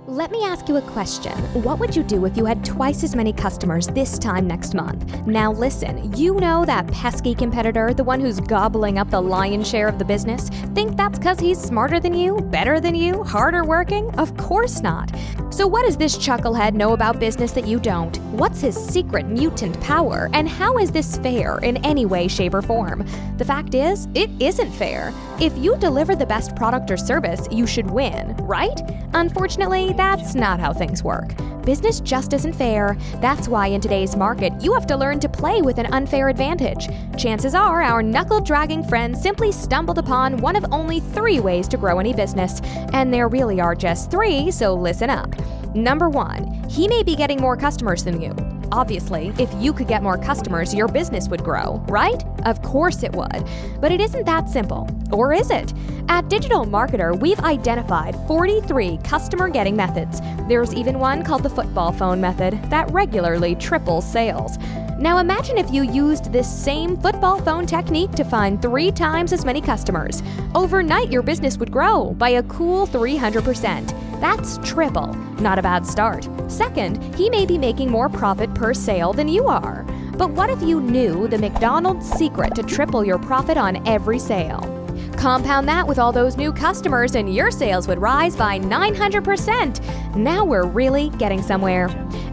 Let me ask you a question. What would you do if you had twice as many customers this time next month? Now listen, you know that pesky competitor, the one who's gobbling up the lion's share of the business? Think that's because he's smarter than you, better than you, harder working? Of course not. So what does this chucklehead know about business that you don't? What's his secret mutant power? And how is this fair in any way, shape, or form? The fact is, it isn't fair. If you deliver the best product or service, you should win, right? Unfortunately, that's not how things work. Business just isn't fair. That's why in today's market, you have to learn to play with an unfair advantage. Chances are our knuckle-dragging friend simply stumbled upon one of only 3 ways to grow any business. And there really are just 3, so listen up. Number 1, he may be getting more customers than you. Obviously, if you could get more customers, your business would grow, right? Of course it would. But it isn't that simple. Or is it? At Digital Marketer, we've identified 43 customer-getting methods. There's even one called the football phone method that regularly triples sales. Now imagine if you used this same football phone technique to find 3 times as many customers. Overnight, your business would grow by a cool 300%. That's triple. Not a bad start. Second, he may be making more profit per sale than you are. But what if you knew the McDonald's secret to triple your profit on every sale? Compound that with all those new customers and your sales would rise by 900%. Now we're really getting somewhere.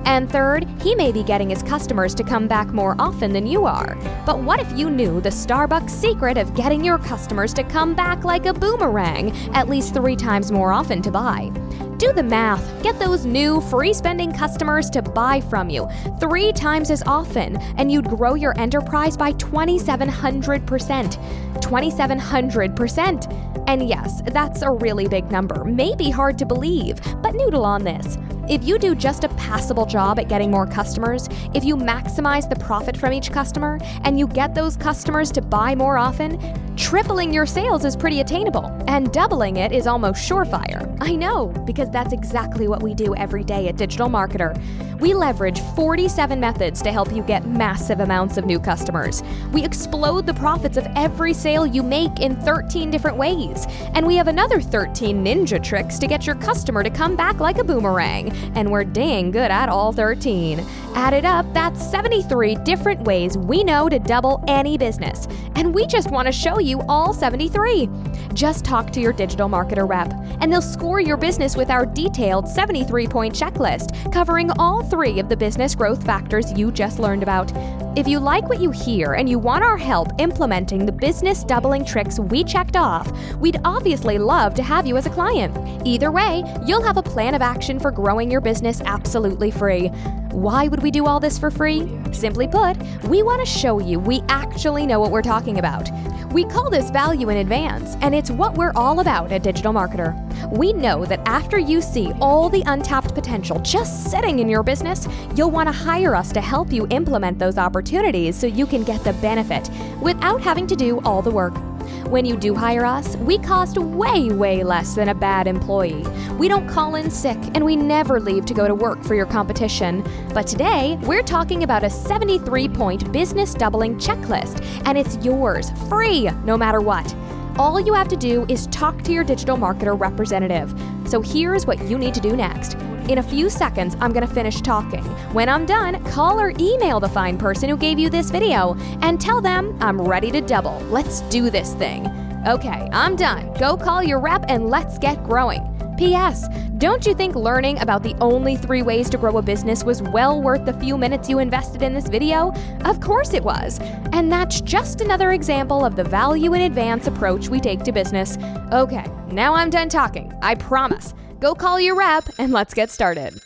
And third, he may be getting his customers to come back more often than you are. But what if you knew the Starbucks secret of getting your customers to come back like a boomerang, at least 3 times more often to buy? Do the math. Get those new free-spending customers to buy from you 3 times as often, and you'd grow your enterprise by 2,700%. 2,700%. And yes, that's a really big number. Maybe hard to believe, but noodle on this. If you do just a passable job at getting more customers, if you maximize the profit from each customer, and you get those customers to buy more often, tripling your sales is pretty attainable, and doubling it is almost surefire. I know, because that's exactly what we do every day at Digital Marketer. We leverage 47 methods to help you get massive amounts of new customers. We explode the profits of every sale you make in 13 different ways. And we have another 13 ninja tricks to get your customer to come back like a boomerang. And we're dang good at all 13. Added up, that's 73 different ways we know to double any business. And we just want to show you all 73. Just talk to your Digital Marketer rep, and they'll score your business with our detailed 73-point checklist covering all 3 of the business growth factors you just learned about. If you like what you hear and you want our help implementing the business doubling tricks we checked off, we'd obviously love to have you as a client. Either way, you'll have a plan of action for growing your business absolutely free. Why would we do all this for free? Simply put, we want to show you we actually know what we're talking about. We call this value in advance, and it's what we're all about at Digital Marketer. We know that after you see all the untapped potential just sitting in your business, you'll want to hire us to help you implement those opportunities so you can get the benefit without having to do all the work. When you do hire us, we cost way, way less than a bad employee. We don't call in sick, and we never leave to go to work for your competition. But today, we're talking about a 73-point business doubling checklist, and it's yours, free, no matter what. All you have to do is talk to your Digital Marketer representative. So here's what you need to do next. In a few seconds, I'm going to finish talking. When I'm done, call or email the fine person who gave you this video and tell them I'm ready to double. Let's do this thing. Okay, I'm done. Go call your rep and let's get growing. P.S. Don't you think learning about the only 3 ways to grow a business was well worth the few minutes you invested in this video? Of course it was. And that's just another example of the value in advance approach we take to business. Okay, now I'm done talking. I promise. Go call your rep and let's get started.